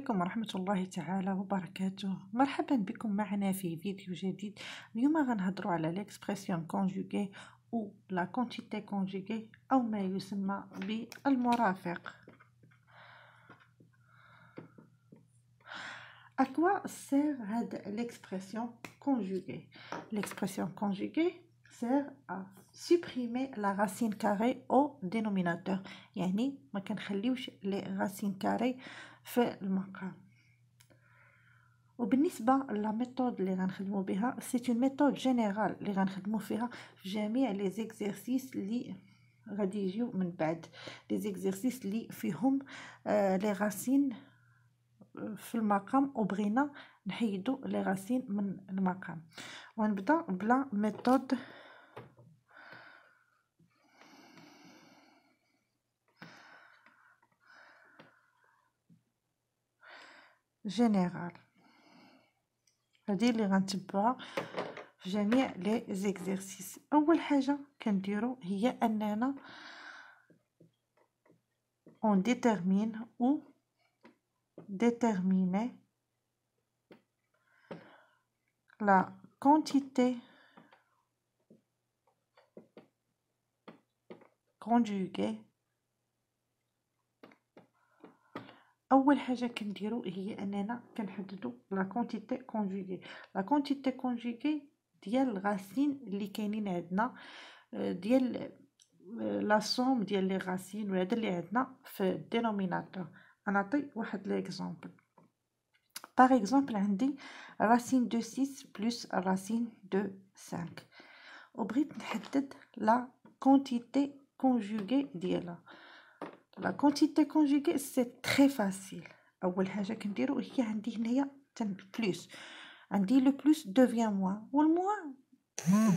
عليكم ورحمة الله تعالى وبركاته. مرحبا بكم معنا في فيديو جديد. اليوم غنهضروا على l'expression conjuguée ou la quantité conjuguée أو ما يسمى بالمرافق. À quoi sert l'expression conjuguée? L'expression conjuguée sert à supprimer la racine carrée au dénominateur. يعني ما كنخليوش les racines carrées في المقام. وبالنسبة لا ميثود اللي غنخدمو بها c'est une méthode générale اللي غنخدمو فيها في جميع les exercices اللي غادي يجيو من بعد، les exercices اللي فيهم les racines في المقام وبغينا نحيدو لي غاسين من المقام. ونبدا بلا ميثود جينيرال، هذه اللي غنتبعها في جميع لي زيكزيرسيس. اول حاجه كنديرو هي اننا on détermine ou déterminer la quantité conjuguée. اول حاجه كنديرو هي اننا كنحددوا لا كونتيتي كونجوغي. لا كونتيتي كونجوغي ديال الغاسين اللي كاينين عندنا، ديال لا سوم ديال لي غاسين وهذا اللي عندنا في الدينوميناتور. نعطي واحد ليكزامبل. باغ اكزومبل عندي راسين دو 6 بلس راسين دو 5 وبغيت نحدد لا كونتيتي كونجوغي ديالها. La quantité conjuguée c'est très facile. أول حاجة كنديرو هي عندي هنايا بلوس، عندي لو بلوس devient moins والموان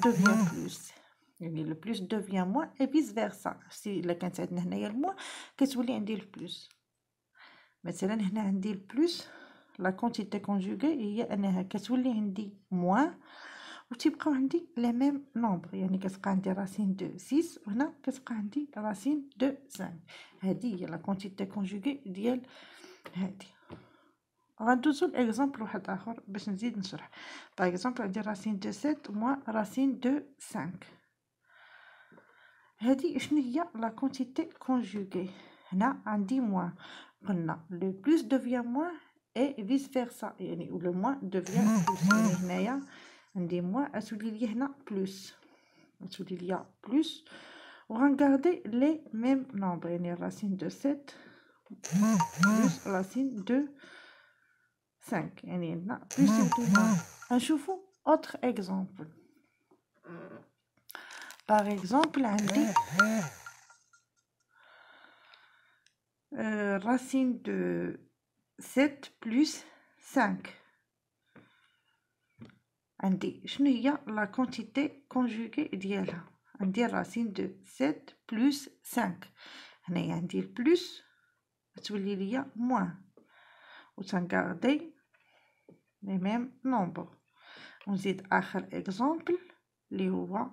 devient plus، يعني لو بلوس devient moins et vice versa. سي إلا كانت عندنا هنايا الموان كتولي عندي البلوس. مثلا هنا عندي البلوس لا كونتيتي كونجوغي هي أنها كتولي عندي موان وتبقاو عندي لي ميم نومبر، يعني كتبقى عندي راسين دو 6 وهنا كتبقى عندي راسين دو 5. هذه هي لا كونتيتي كونجوغي ديال هذه. غندوزو لاكزامبل واحد اخر باش نزيد نشرح. باغ اكزومبل عندي راسين دو 7 موا راسين دو 5. هذه شنو هي لا كونتيتي كونجوغي؟ هنا عندي موا، قلنا لو بلس devient moins et vice versa، يعني لو moins devient plus. يعني هنايا عندي موا غتولي لي هنا بلس، غتولي ليا بلس وغنغاردي لي ميم نومبر، يعني راسين دو 7 بلس راسين دو 5، يعني عندنا بلس دو 1. غنشوفو اوتر اكزامبل. باغ اكزومبل عندي راسين دو 7 بلس 5. عندي شنو هي لا كونتيتي كونجوغي ديالها؟ عندي راسين دو 7 بلس 5. هنايا عندي البلس تولي ليا موان وتنغاردي لي ميم نومبر. ونزيد اخر اكزامبل اللي هو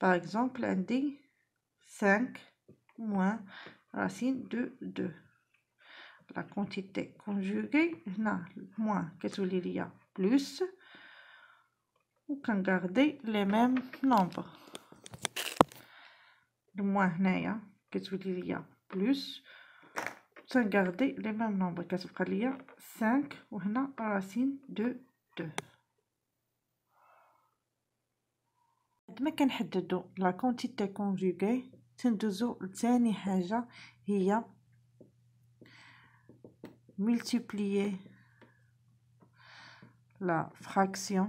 باغ اكزومبل عندي 5 موان راسين دو 2. لا كونتيتي كونجوغي هنا موان كتولي ليا بلس وكنغاردي لي ميم نومبر. الموان هنايا كتولي ليا بلس تنغاردي لي ميم نومبر، كتبقى ليا 5 وهنا راسين دو 2. بعد ما كنحددو لا كونتيتي كونجوغي تندوزو لثاني حاجه هي multiplier la fraction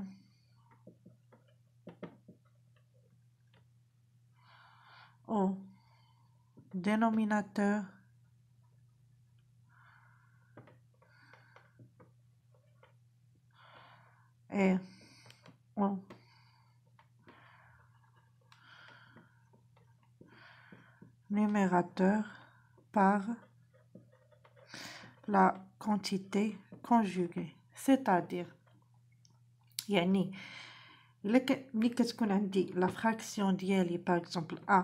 au dénominateur et au numérateur par la quantité conjuguée. C'est-à-dire يعني ملي كتكون عندي لا فراكسيون ديالي باغ اكزومبل a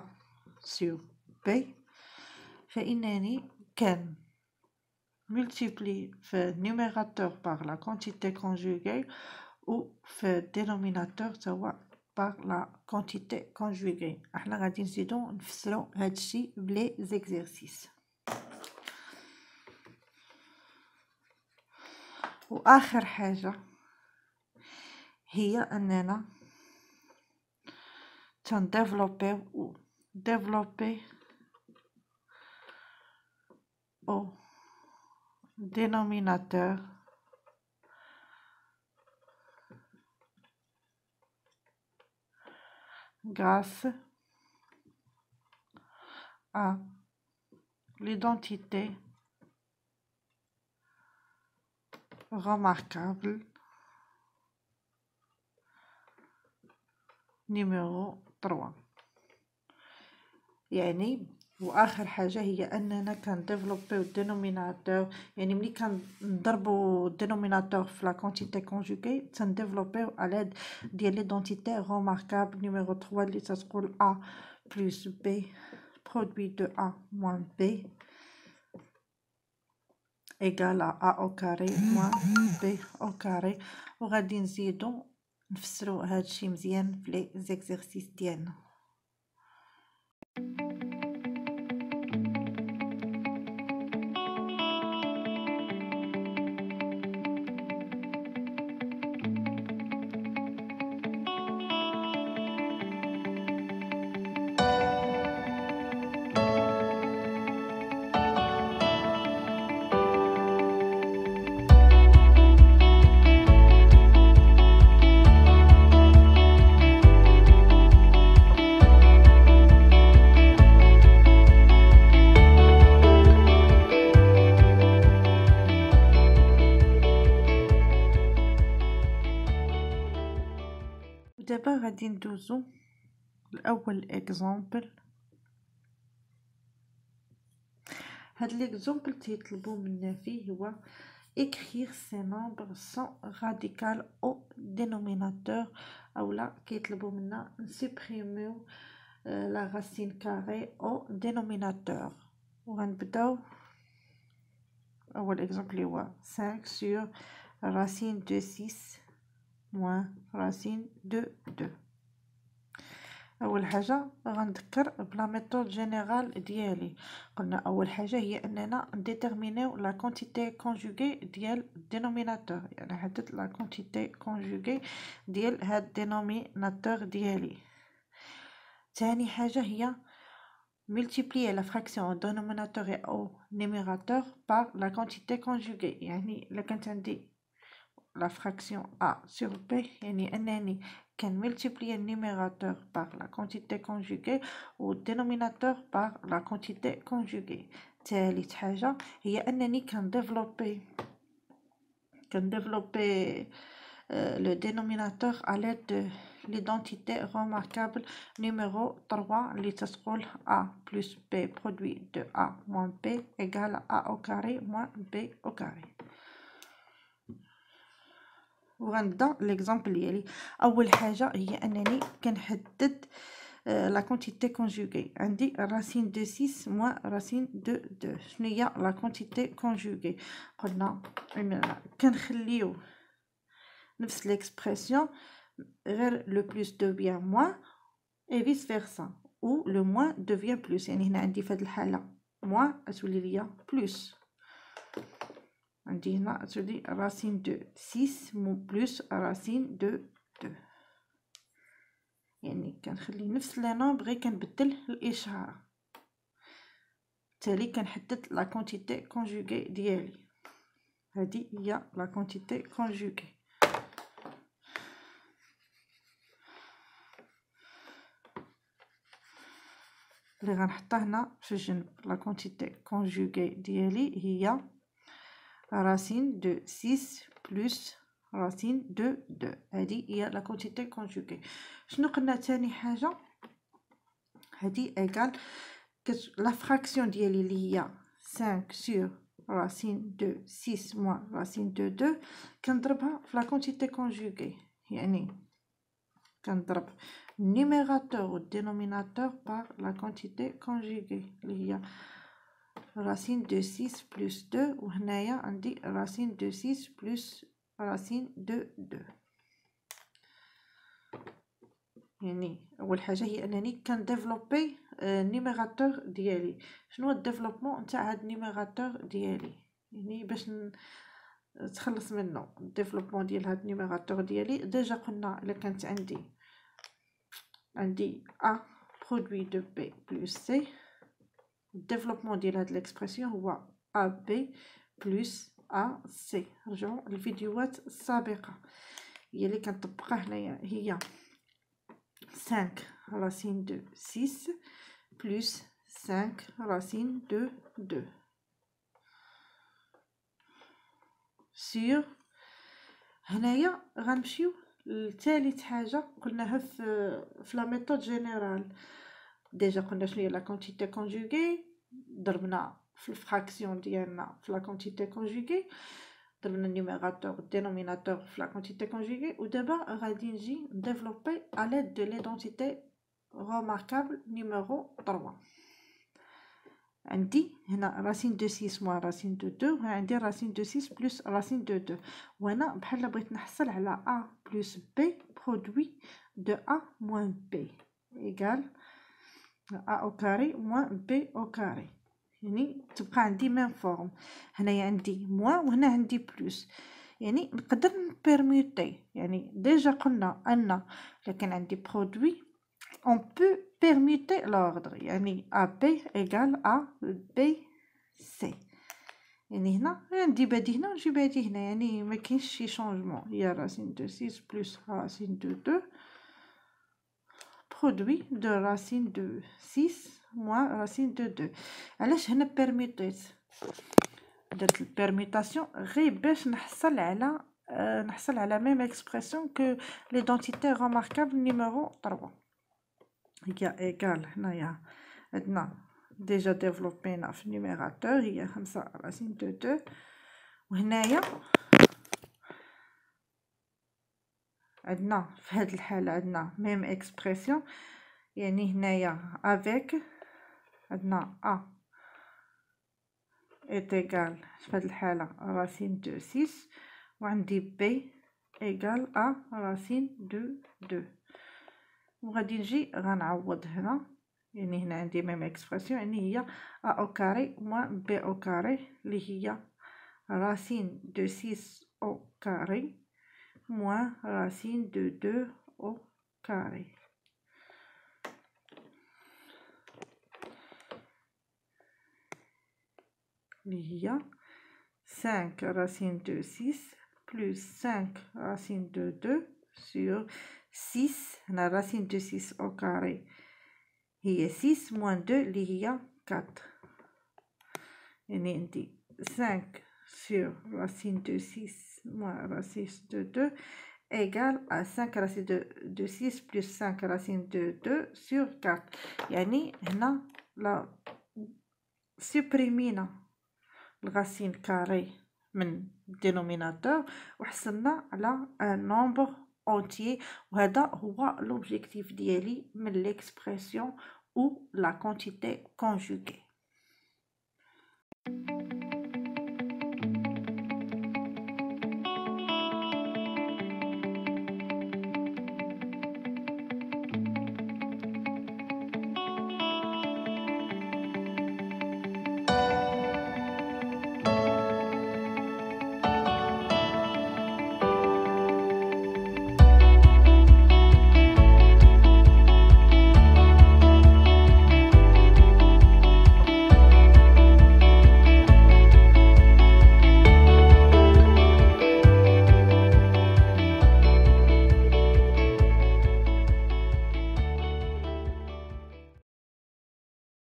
sur b فانني multiplie le numérateur par la quantité conjuguée ou le dénominateur par la quantité conjuguée. احنا غادي نزيدو نفسرو هادشي بلي زيكزيرسيس. واخر حاجه هي اننا développer au dénominateur grâce à l'identité remarquable numéro 3. يعني واخر حاجه هي اننا كنديفلوبيو الدينوميناتور، يعني ملي كنضربوا الدينوميناتور في لا كونتيتي كونجوغي تنديفلوبيو على ديال ليدونتيتي روماركابل نيميرو 3 اللي تتقول a plus b produit de a moins b égal à a au carré moins b au carré. وغادي نزيدو نفسرو هادشي مزيان في لي زيكزيرسيس ديالنا. دابا غادي ندوزو الاول اكزامبل. هاد ليكزامبل تيطلبوا منا فيه هو écrire ces nombres sans radical au dénominateur، اولا كيطلبوا منا نسبريميو لا راسين كاري au dénominateur. وغنبداو اول اكزامبل هو 5 sur racine de 6 moins racine de 2. اول حاجه غنذكر بلا ميثود جينيرال ديالي. قلنا اول حاجه هي اننا نديتيرمينيو لا كونتيتي كونجوغي ديال الدينوميناتور، يعني حدد لا كونتيتي كونجوغي ديال هاد الدينوميناتور ديالي. ثاني حاجه هي multiplier la fraction au dénominateur et au numérateur par la quantité conjuguée. يعني الا كانت عندي la fraction a sur b يعني انني multiplier le numérateur par la quantité conjuguée ou le dénominateur par la quantité conjuguée. ثالث حاجة هي أنني développer le dénominateur à l'aide de l'identité remarquable numéro 3 اللي تتقول a plus b produit de a moins b égale à a au carré moins b au carré. وغنبدا ليكزامبل ديالي. اول حاجه هي انني كنحدد لا كونتيتي كونجوغي. عندي راسين دو 6 موان راسين دو 2. شنو هي لا كونتيتي كونجوغي؟ قلنا كنخليو نفس ليكسبرسيون غير لو بلس devient موان اي فيس فيرسا او لو موان devient بلس. يعني هنا عندي في هذه الحاله موان تولي ليا بلس. عندي هنا تولي راسين دو 6 مو بلس راسين دو 2. يعني كنخلي نفس لي نومبر غير كنبدل الاشاره. بالتالي كنحدد لا كونتيتي كونجوغي ديالي. هذه هي لا كونتيتي كونجوغي. اللي غنحطها هنا في الجنب لا كونتيتي كونجوغي ديالي هي racine de 6 plus racine de 2. هذه هي لا كونتيتي كونجوغي. شنو قلنا ثاني حاجه؟ هذه ايغال لا فراكسيون ديالي اللي هي 5 sur racine de 6 moins racine de 2 كنضربها في لا كونتيتي كونجوغي. يعني كنضرب النيميراتور و الدينوميناتور بار لا كونتيتي كونجوغي اللي هي racine de 6 plus 2 وهنايا عندي racine de 6 plus racine de 2. يعني اول حاجه هي انني كنديفلوبي النيميراتور ديالي. شنو هو الديفلوبمون نتاع هاد النيميراتور ديالي؟ يعني باش تخلص منه الديفلوبمون ديال هاد النيميراتور ديالي. ديجا قلنا الا كانت عندي a produit de b plus c، الديفلوبمون ديال هاد الاكسبرسيون هو ab plus ac. رجعوا الفيديوهات السابقه هي اللي كنطبقها هنايا، هي 5 racine de 6 plus 5 racine de 2 sur. هنايا غنمشيو لثالث حاجه قلناها في لا ميثود جينيرال. ديجا قلنا شنو هي لا كونتيتي كونجوغي، ضربنا في الفراكسيون ديالنا في لا كونتيتي كونجوغي، ضربنا النيميراتور الدينوميناتور في لا كونتيتي كونجوغي. ودابا غادي نجي نديفلوبي على l'aide de l'identité remarquable numéro 3. عندي هنا راسين دو 6 موان راسين دو 2، وهنا عندي راسين دو 6 بلس راسين دو 2. وهنا بحال بغيت نحصل على a بلس b برودوي دو a موان b ايكال a او كاري موان b او كاري. يعني تبقى عندي ميم فورم. هنايا عندي موان وهنا عندي بلس، يعني نقدر نبيرميوتي. يعني ديجا قلنا ان الا كان عندي برودوي on peut permuter l'ordre. يعني AB égale A B C. يعني هنا ندي بادي هنا ونجيب بادي هنا، يعني ما كاينش شي شونجمون. هي راسين دو 6 بلس راسين دو 2 برودوي دو راسين دو 6 موان راسين دو 2. علاش هنا بيرميتيت؟ درت البيرميتاسيون غير باش نحصل على ميم اكسبرسيون كو ليدونتيتي ريماركابل نيميرو 3. هي ايكال هنايا عندنا ديجا ديفلوبينا في النيميراتور هي 5 راسين دو 2، وهنايا عندنا في هاد الحالة عندنا ميم اكسبرسيون. يعني هنايا افيك عندنا ا est égal في هاد الحالة راسين دو 6، وعندي بي ايكال ا راسين دو 2. وغادي نجي غنعوض هنا. يعني هنا عندي ميم اكسبرسيون، يعني هي ا او كاري موان بي او كاري اللي هي راسين دو 6 او كاري موان راسين دو 2 او كاري. اللي هي 5 راسين دو 6 بلس 5 راسين دو 2 sur 6. هنا راسين دو 6 او كاري هي 6 موان 2 اللي هي 4. يعني عندي 5 sur racine de 6 moins racine de 2 égale à 5 racine de 6 plus 5 racine de 2 sur 4. يعني هنا لا سوبريمينا الغاسين كاري من الدينوميناتور وحصلنا على ان نومبر اونتيي، وهذا هو لوبجيكتيف ديالي من ليكسبرسيون ou la quantité conjuguée.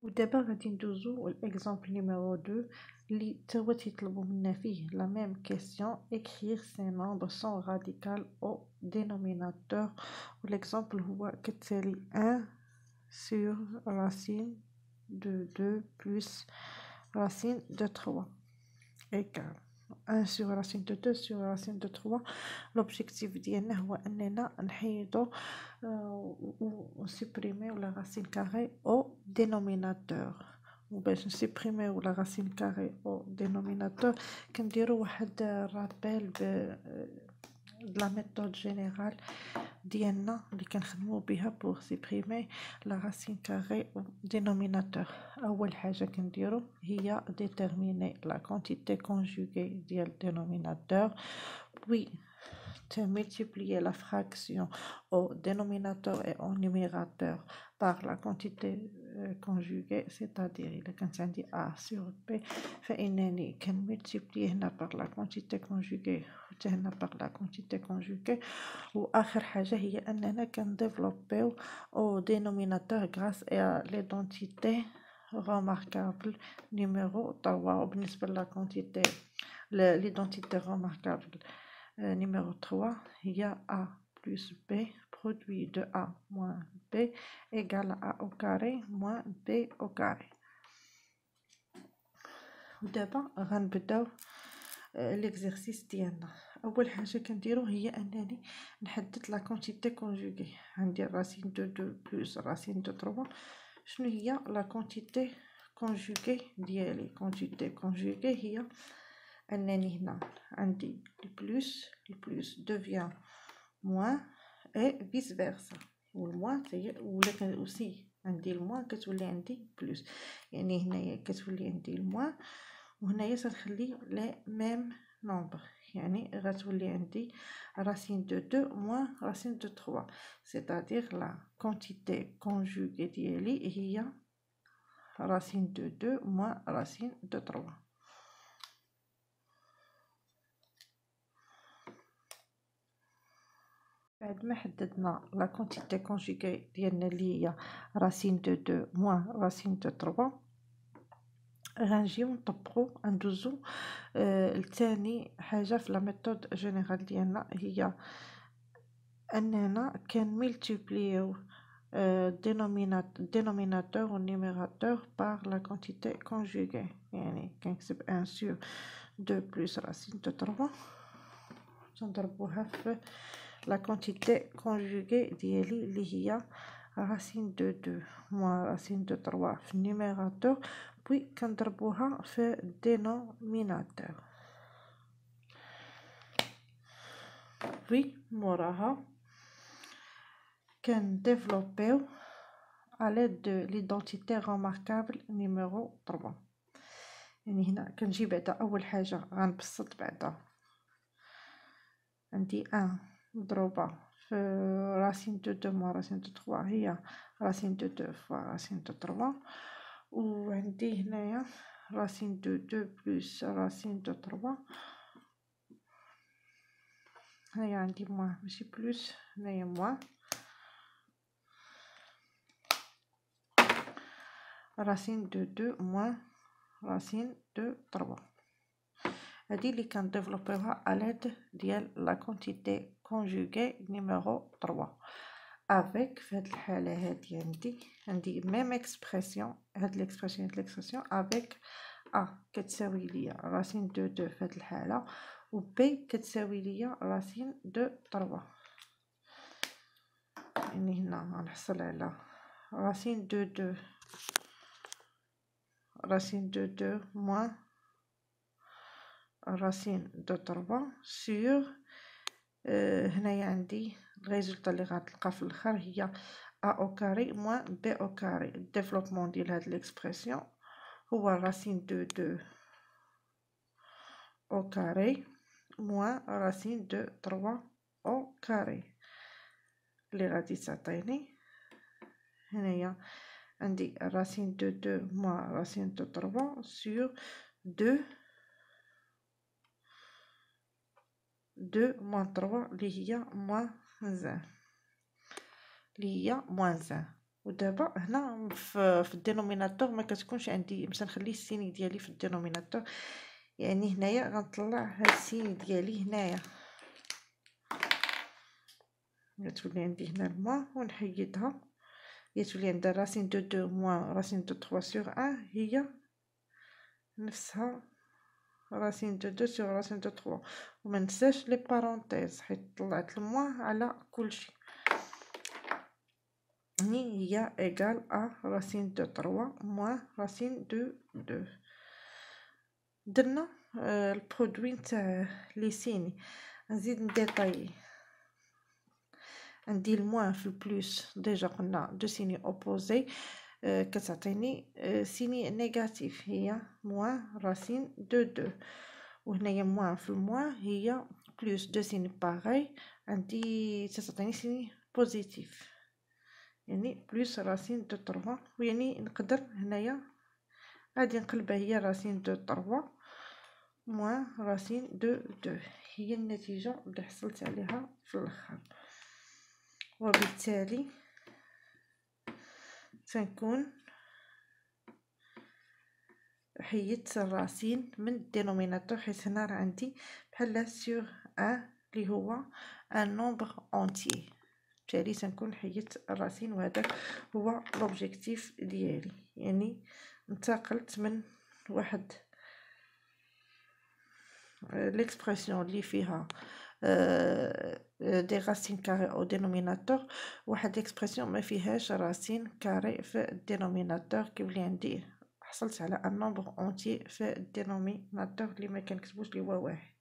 ودابا غادي ندوزو الاكزامبل نيميرو 2 اللي توا تيطلبوا منا فيه لا ميم كيسيون écrire ces nombres sans radical au dénominateur. والاكزامبل هو كالتالي 1 sur racine de 2 plus racine de 3 égale 1 sur racine de 2 sur racine de 3. l'objectif ديالنا هو اننا نحيدو و supprimer la racine carrée au dénominateur. وباش نسيبريميو لا راسين كاري او دينوميناتور كنديرو واحد رابيل د لا ميثود جينيرال ديالنا اللي كنخدمو بها بوغ سيبريمي لا راسين كاري او دينوميناتور. اول حاجه كنديرو هي ديتيرميني لا كونتيتي كونجوغي ديال دينوميناتور puis de multiplier la fraction au dénominateur et au numérateur par la quantité conjuguée, c'est-à-dire il est A sur B, فإنني multiplier هنا par la quantité conjuguée وهنا par la quantité conjuguée. وآخر حاجة هي أننا كنديفلوبيو au dénominateur grâce à l'identité remarquable numéro 3. وبالنسبة لا quantité l'identité remarquable numéro 3, il y a A plus B, produit de A moins B égale à A au carré moins B au carré. ودابا غنبداو l'exercice ديالنا. اول حاجه كنديرو هي انني نحدد لا كونتيتي كونجوغي. عندي راسين دو 2 بلس راسين دو 3. شنو هي لا كونتيتي كونجوغي ديالي؟ كونتيتي كونجوغي هي أنني هنا عندي البلوس devient moins et vice versa. والموان ولا اوسي عندي الموان كتولي عندي بلوس، يعني هنايا كتولي عندي الموان وهنايا تنخلي لي ميم نومبر، يعني غتولي عندي راسين دو 2 موان راسين دو 3، c'est-à-dire لا كونتيتي كونجوغي ديالي هي راسين دو 2 موان راسين دو 3. بعد ما حددنا لا كونتيتي كونجوغي ديالنا اللي هي راسين دو 2 موان راسين دو 3، غنجيو نطبقو ندوزو لتاني حاجه في لا ميثود جينيرال ديالنا، هي اننا كنملتيبليو dénominateur ou numérateur par la quantité conjuguée. يعني كنكتب 1 sur 2 plus racine de 3 تنضربوها في la quantité conjuguée ديالي اللي هي racine de 2 moins racine de 3 في numérateur puis كنضربوها في dénominateur. puis موراها كنديفلوبيو à l'aide de l'identité remarquable numéro 3. يعني هنا كنجي بعدا اول حاجه غنبسط بعدا عندي 1 مضروبه في راسين دو 2 موان راسين دو 3 هي راسين دو 2 فوا راسين دو 3، وعندي هنايا راسين دو 2 بلس راسين دو 3 هنايا عندي موان ماشي بلس، هنايا موان راسين دو 2 موان راسين دو 3. هادي اللي كنديفلوبيوها على يد ديال لا كونتيتي كونجوغي نيميرو 3 افيك. في هاد الحاله هادي عندي ميم اكسبرسيون، هاد الاكسبرسيون افيك ا كتساوي ليا راسين دو 2 في هاد الحاله و بي كتساوي ليا راسين دو 3. يعني هنا غنحصل على راسين دو 2 راسين دو 2 موان راسين دو 3 سور هنايا عندي الريزلت اللي غتلقى في الاخر هي ا او كاري موان بي او كاري. الديفلوبمون ديال هاد ليكسبرسيون هو راسين دو 2 او كاري موان راسين دو 3 او كاري اللي غادي تعطيني هنايا عندي راسين دو 2 موان راسين دو 3 سور 2 موان 3 اللي هي موان 1 اللي هي موان 1. ودابا هنا في الدينوميناتور ما كتكونش عندي باش نخلي السيني ديالي في الدينوميناتور، يعني هنايا غنطلع هاد السيني ديالي هنايا غتولي عندي هنا الموان ونحيدها، غتولي عندها راسين دو 2 موان راسين دو 3 سور 1 هي نفسها راسين دو 2 سور راسين دو 3. وما ننساش لي بارونتيز حيت طلعت الموان على كلشي. هي égal à racine de 3 moins racine de 2. درنا البرودوي نتاع لي سيني. نزيد نديطايي، عندي الموان في البلوس ديجا قلنا دو سيني اوبوزي كتعطيني سيني نيجاتيف هي موان راسين دو 2، وهنايا موان في الموان هي بلوس دو سيني باغي عندي تعطيني سيني بوزيتيف، يعني بلوس راسين دو 3. ويعني نقدر هنايا غادي نقلبها هي راسين دو 3 موان راسين دو 2 هي النتيجة اللي حصلت عليها في الاخر. وبالتالي تنكون حيدت الراسين من الدينوميناتور، حيت هنا راه عندي بحال سور ان اللي هو ان نومبر اونتيي، بالتالي تنكون حيدت الراسين، وهذا هو لوبجيكتيف ديالي. يعني انتقلت من واحد l'expression اللي فيها دي راسين كاري او دينوميناتور، واحد اكسبرسيون ما فيهاش راسين كاري في الدينوميناتور، كيولي عندي حصلت على ان نومبر اونتي في الدينوميناتور اللي ما كنكتبوش اللي هو واحد.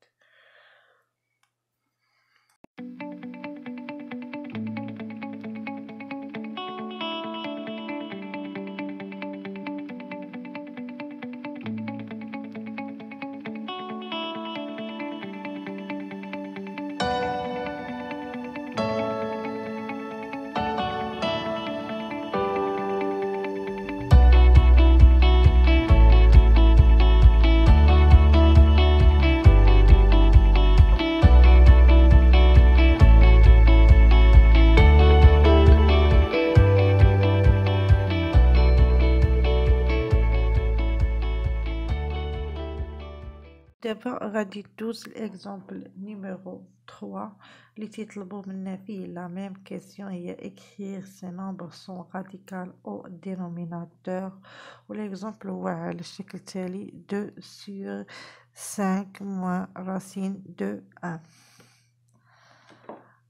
دابا غادي ندوز الاكزامبل نيميرو 3 اللي تيطلبوا منا فيه لا ميم كيسيون، هي écrire ces nombres sont radicales au dénominateur. والاكزامبل هو على الشكل التالي 2 sur 5 moins racine de 1.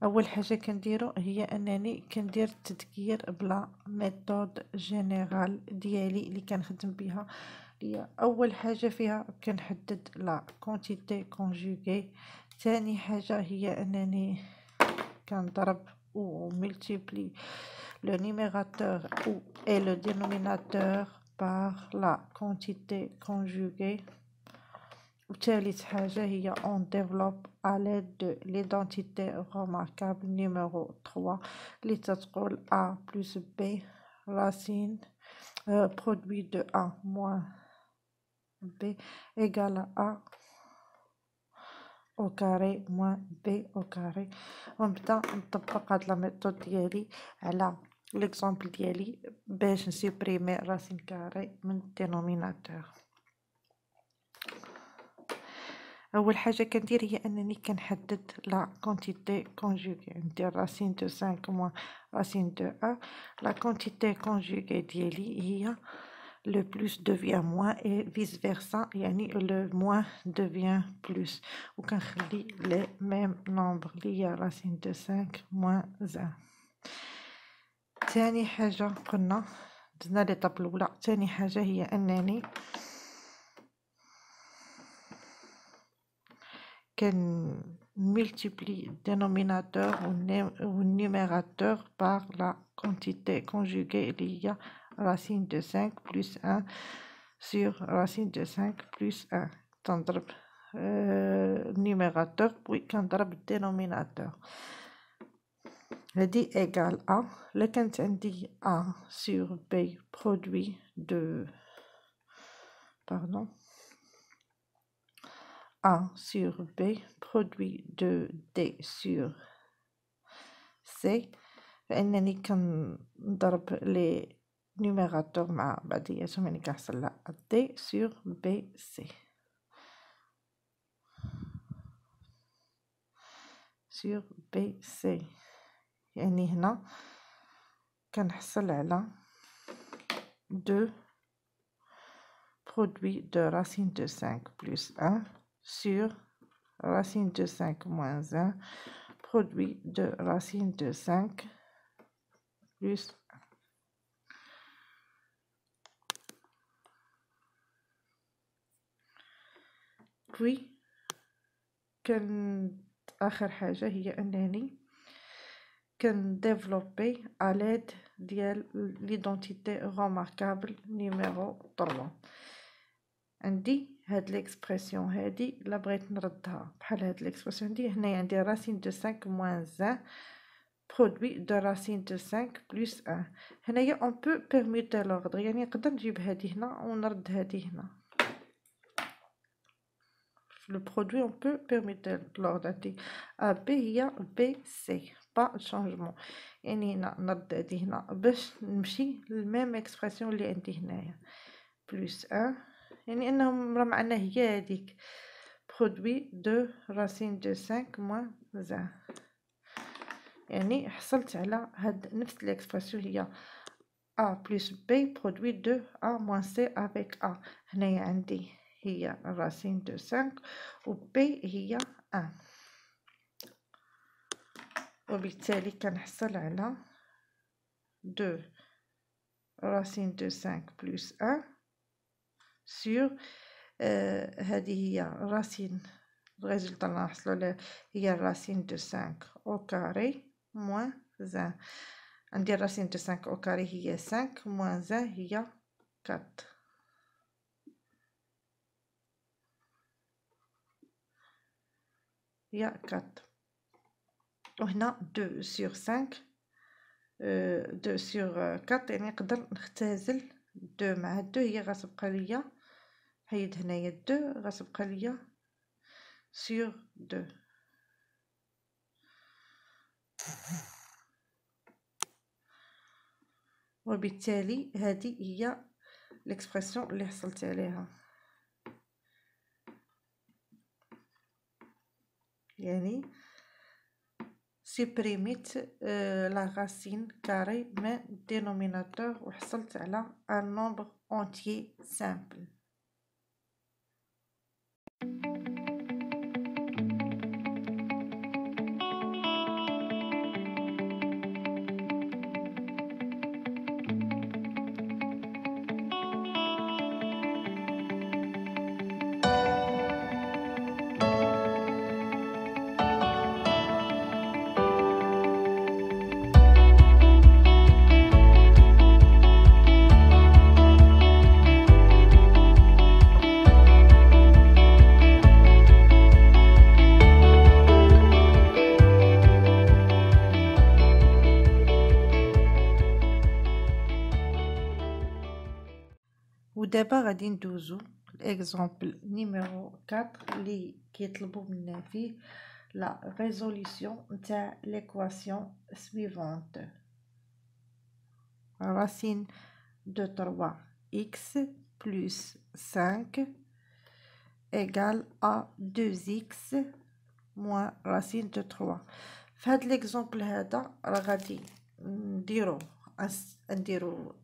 اول حاجه كنديرو هي انني كندير التذكير بلا ميثود جينيرال ديالي اللي كنخدم بها. هي اول حاجه فيها كنحدد لا كونتيتي كونجوغي. ثاني حاجه هي انني كنضرب ou multiplie le numérateur ou et le dénominateur par la quantité conjuguée. وثالث حاجة هي on développe à l'aide de l'identité remarquable numéro 3 اللي تتقول A plus B racine produit de A moins B égale à A au carré moins B au carré. ونبدا نطبق هاد لا ميثود ديالي على ليكزامبل ديالي باش نسيبريمي راسين كاري من الدينوميناتور. اول حاجه كندير هي انني كنحدد لا كونتيتي كونجوغي، ندير راسين دو 5 موان راسين دو 1. لا كونتيتي كونجوغي ديالي هي le plus devient moins et vice versa، يعني le moins devient plus، وكنخلي لي ميم نومبر اللي هي راسين دو 5 موان 1. ثاني حاجه قلنا درنا ليطاب الاولى. ثاني حاجه هي انني multiplie le dénominateur ou le numérateur par la quantité conjuguée il y a racine de 5 plus 1 sur racine de 5 plus 1. تنضرب numérateur puis كنضرب dénominateur. هذه égal à لا كانت عندي A sur B produit de A sur B produit de D sur C، فإنني كنضرب لي نيميراتور مع بعضياتهم، يعني كنحصل على D sur BC sur BC. يعني هنا كنحصل على 2 produit de racine de 5 plus 1 sur racine de 5 moins 1 produit de racine de 5 plus 1. بوي كان اخر حاجه هي انني كنديفلوبي على ديال ليدونتيتي روماركابل نيميرو 3. عندي هاد ليكسبرسيون هادي الا بغيت نردها بحال هاد ليكسبرسيون عندي هنايا، عندي راسين دو 5 موان 1 برودوي دو راسين دو 5 بلس 1. هنايا اون بو بيرميتر لوردر، يعني نقدر نجيب هادي هنا ونرد هادي هنا. في لو برودوي اون بو بيرميتر لوردر عندي ا بي هي بي سي با شونجمون، يعني هنا نرد هادي هنا باش نمشي للميم اكسبرسيون اللي عندي هنايا بلس 1، يعني انهم راه معنا هي هذيك برودوي دو راسين دو 5 موان 1، يعني حصلت على هاد نفس ليكسبرسيون هي a plus b produit de a moins c avec a. هنايا عندي هي راسين دو 5 و b هي 1، وبالتالي كنحصل على 2 راسين دو 5 بلس 1 sur هذه هي راسين الريزلت اللي نحصلو عليه هي راسين دو 5 او كاري موان 1. عندي راسين دو 5 او كاري هي 5 موان 1 هي 4، هي 4. وهنا 2 sur 5 2 sur 4، يعني نقدر نختزل 2 مع 2 هي غتبقى ليا، حيد هنايا 2 غتبقى ليا sur 2. وبالتالي هذه هي ليكسبرسيون اللي حصلت عليها، يعني سيبريميت لا راسين كاري من دينوميناتور وحصلت على ان نومبر اونتيي سامبل. ودابا غادي ندوزو الاكزامبل نيميرو 4 اللي كيطلبوا منا فيه لا ريزوليسيون نتاع ليكواسيون سويفونت. راسين دو 3 x plus 5 égale à 2x moins racine de 3. في هاد ليكزامبل هذا راه غادي نديرو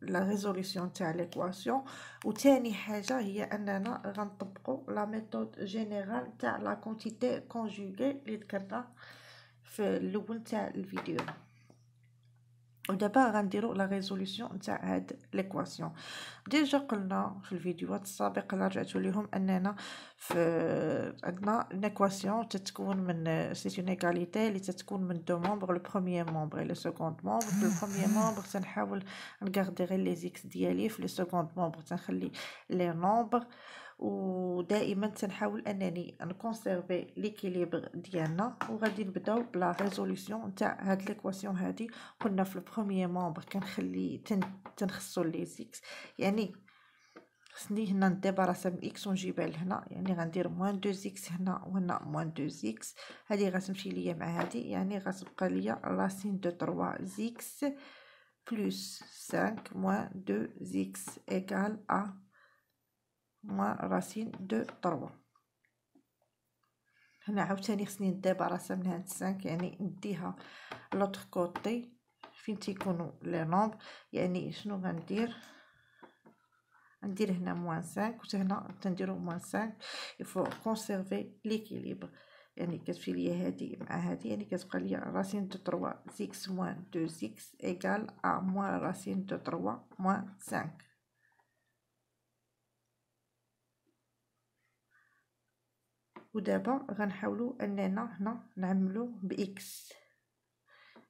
لا ريزوليسيون تاع ليكواسيون، وثاني حاجه هي اننا غنطبقوا لا ميثود جينيرال تاع لا كونتيتي كونجوغي اللي ذكرنا في الاول تاع الفيديو. ودابا غنديرو لا ريزوليسيون نتاع هاد ليكواسيون. ديجا قلنا في الفيديوهات السابقه اللي رجعتو ليهم اننا في عندنا ليكواسيون تتكون من سيت اون ايغاليتي اللي تتكون من دو ممبر، لو بروميير ممبر لو سكوند ممبر. في البروميير ممبر تنحاول نغاردي غير لي زيكس ديالي، في لو سكوند ممبر تنخلي لي نومبر، ودائما تنحاول انني نكونسيرفي ليكيليبر ديالنا. وغادي نبداو بلا ريزوليسيون نتاع هاد ليكواسيون هادي. قلنا في البروميير ممبر كنخلي تنخصو لي زيكس، يعني خصني هنا نديباراسا من اكس ونجيبها لهنا، يعني غندير موان 2 زيكس هنا وهنا موان 2 زيكس. هذه غتمشي ليا مع هذه، يعني غتبقى ليا راسين دو 3 زيكس بلس 5 موان 2 زيكس ايغال ا موان راسين دو 3. هنا عاوتاني خصني نديباراسا من هاد 5، يعني نديها لوطر كوتي فين تيكونوا لي نومبر. يعني شنو غندير هنا موان 5 و هنا تنديرو موان 5. يفو كونسيرفي ليكيليبر، يعني كتمشي ليا هادي مع هادي، يعني كتبقى ليا راسين دو 3 زيكس موان 2 زيكس ايغال ا موان راسين دو 3 موان 5. ودابا غنحاولو اننا هنا نعملو باكس.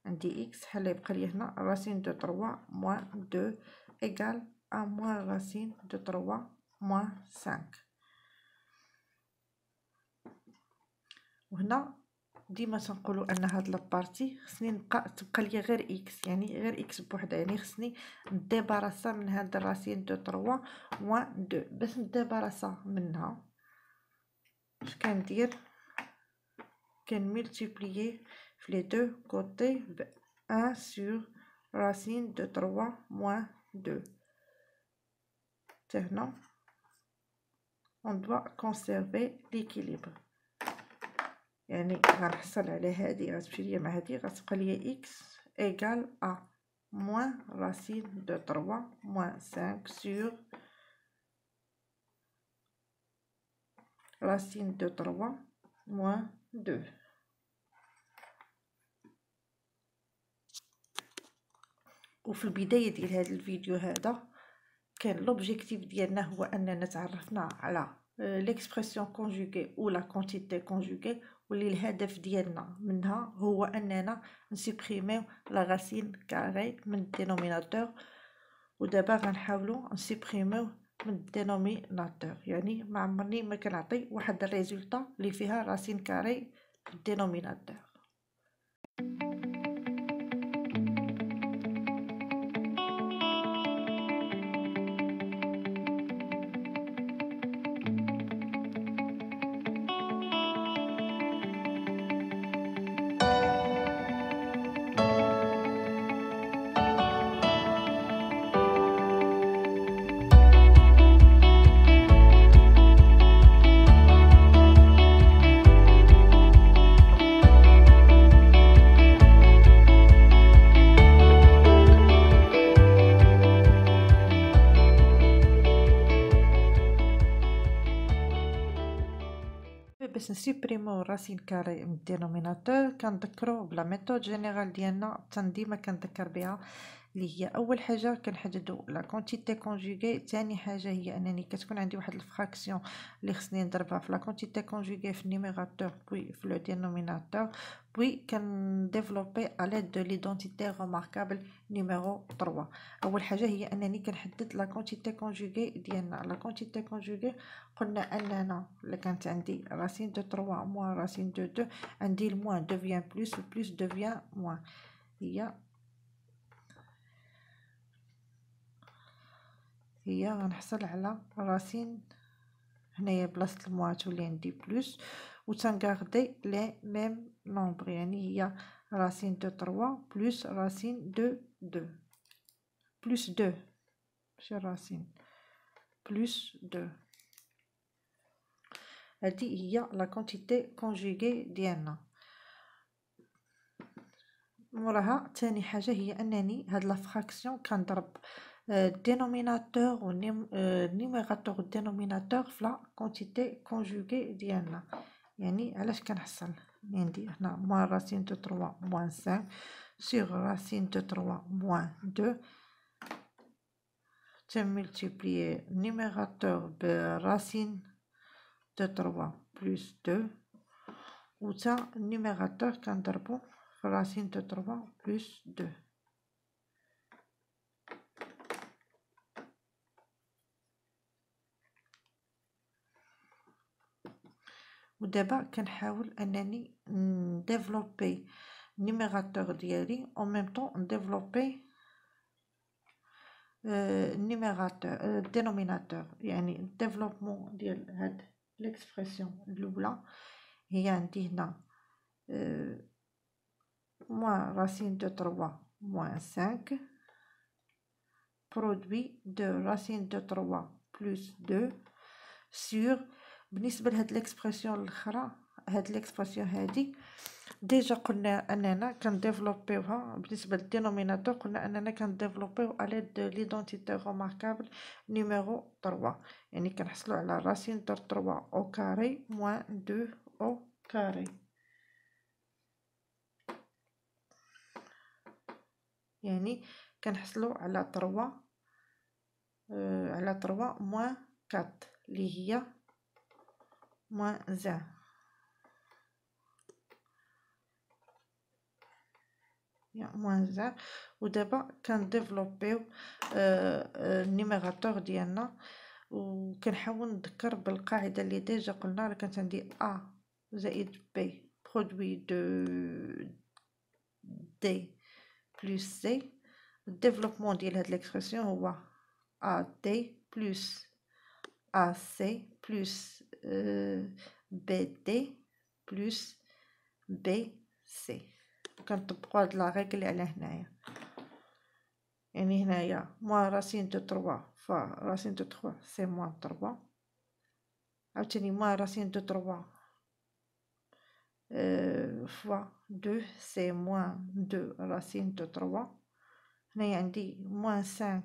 عندي اكس حل يبقى لي هنا راسين دو 3 موان 2 ايكال ا موان راسين دو 3 موان 5. وهنا ديما تنقولوا ان هاد لابارتي خصني تبقى لي غير اكس، يعني غير اكس بوحدها، يعني خصني نديباراسا من هاد الراسين دو 3 موان 2. باش نديباراسا منها اش كندير؟ كنملتيبليي في لي دو كوتي ب 1 sur racine de 3 moins 2. Maintenant, on doit conserver l'équilibre. يعني غنحصل على هذه غتمشي ليا مع هذه غتبقى ليا x égale à moins racine de 3 moins 5 sur racine de 3 moins 2. وفي البداية ديال هذا الفيديو هذا كان لوبجيكتيف ديالنا هو اننا تعرفنا على ليكسبرسيون كونجوغي و لا كونتيتي كونجوغي، واللي الهدف ديالنا منها هو اننا نسوبريميو لا راسين كاري من الدينوميناتور. ودابا غنحاولوا نسوبريميو من الدينوميناتور، يعني ما عمرني ما كنعطي واحد الريزولطا اللي فيها راسين كاري في الدينوميناتور. باش نسوبريمو راسين كاري من الدينوميناتور كنذكروا بلا ميثود جينيرال ديالنا ديما كنذكر بها، اللي هي اول حاجه كنحددوا لا كونتيتي كونجوغي. ثاني حاجه هي انني كتكون عندي واحد الفراكسيون اللي خصني نضربها في لا كونتيتي كونجوغي في النيميراتور بوي في لو دينوميناتور، بوي كنديفلوبي على ليد دو ليدونتيتي ريماركابل نيميرو 3. اول حاجه هي انني كنحدد لا كونتيتي كونجوغي ديالنا. لا كونتيتي كونجوغي قلنا اننا الا كانت عندي راسين دو 3 موان راسين دو 2 عندي الموان دوفيان بلس والبلس دوفيان موان. هي غنحصل على راسين هنايا بلاصه الموان تولي عندي بلس و تنغاردي لي ميم نومبر، يعني هي راسين دو 3 بلس راسين دو 2 بلس 2 ماشي راسين بلس 2. هذه هي لا كونتيتي كونجوغي ديالنا. موراها ثاني حاجه هي انني هاد لا فراكسيون كنضرب الدينوميناتور و النيميراتور و الدينوميناتور في لا كونتيتي كونجوغي ديالنا. يعني علاش كنحصل عندي هنا موان راسين دو 3 موان 5 sur racine de 3 moins 2 تملتيبليي النيميراتور براسين دو 3 بلس 2 و تا النيميراتور كنضربو في راسين دو 3 بلس 2. ودابا كنحاول انني نديفلوبي النيميراتور ديالي او ميم طون نديفلوبي النيميراتور الدينوميناتور. يعني الديفلوبمون ديال هاد ليكسبرسيون الاولى هي عندي هنا موان راسين دو 3 موان 5 برودوي دو راسين دو 3 بلس 2 سور. بالنسبه لهاد ليكسبرسيون الاخرى هاد ليكسبرسيون هادي ديجا قلنا اننا كنديفلوبيوها بالنسبه للدينوميناتور، قلنا اننا كنديفلوبيو على دو ليدونتيتي ريماركابل نيميرو 3، يعني كنحصلوا على راسين دو 3 او كاري موان 2 او كاري. يعني كنحصلوا على 3 موان 4 اللي هي موان 1. موان زير. ودابا كنديفلوبيو النيميراتور ديالنا، وكنحاول نذكر بالقاعده اللي ديجا قلنا راه كانت عندي ا زائد بي برودوي دو دي بلس سي. الديفلوبمون ديال هاد ليكسبرسيون هو ا دي بلس ا سي بلس بي دي بلس بي سي. كنطبقوا هاد لا ريغل على هنايا، يعني هنايا موان راسين دو 3 ف راسين دو 3 سي موان 3، عاوتاني موان راسين دو 3 فوا 2 سي موان 2 راسين دو 3. هنايا عندي موان 5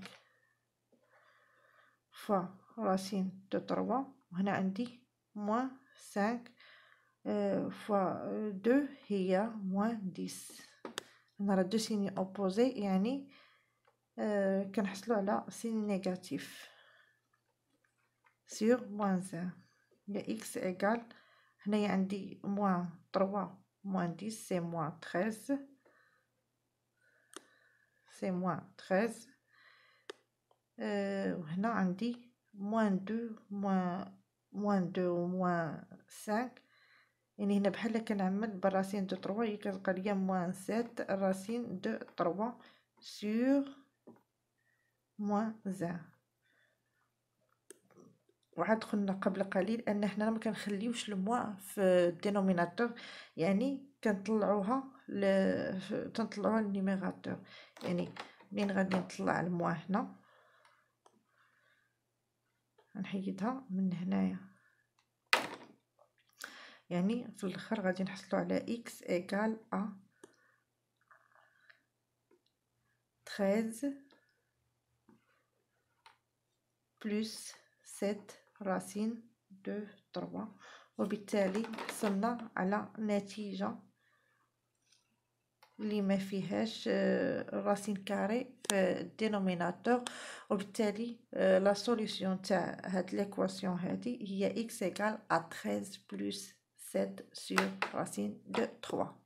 فوا راسين دو 3، وهنا عندي موان 5 فوا 2 هي موان 10. هنا راه دو سيني اوبوزي، يعني كنحصلوا على سين نيجاتيف sur موان زير. هي x ايكال، هنايا عندي موان 3 موان 10 سي موان 13 سي موان 13. وهنا عندي موان 2 موان 2 وموان 5، يعني هنا بحال كنعمل بالراسين دو 3 هي كتبقى ليا موان 7 راسين دو 3 sur موان زير. وعاد قلنا قبل قليل ان حنا ما كنخليوش الموا في الدينوميناتور، يعني كنطلعوها تنطلعوها للنيميراتور. يعني منين غادي نطلع الموا هنا نحيدها من هنايا، يعني في الاخر غادي نحصلوا على x ايكال ا 13 بلس 7 راسين دو 3. وبالتالي حصلنا على نتيجة اللي ما فيهاش راسين كاري في الدينوميناتور. وبالتالي لا سوليوشن تاع هاد ليكواسيون هادي هي x ايكال ا 13 بلس 7 sur راسين دو 3.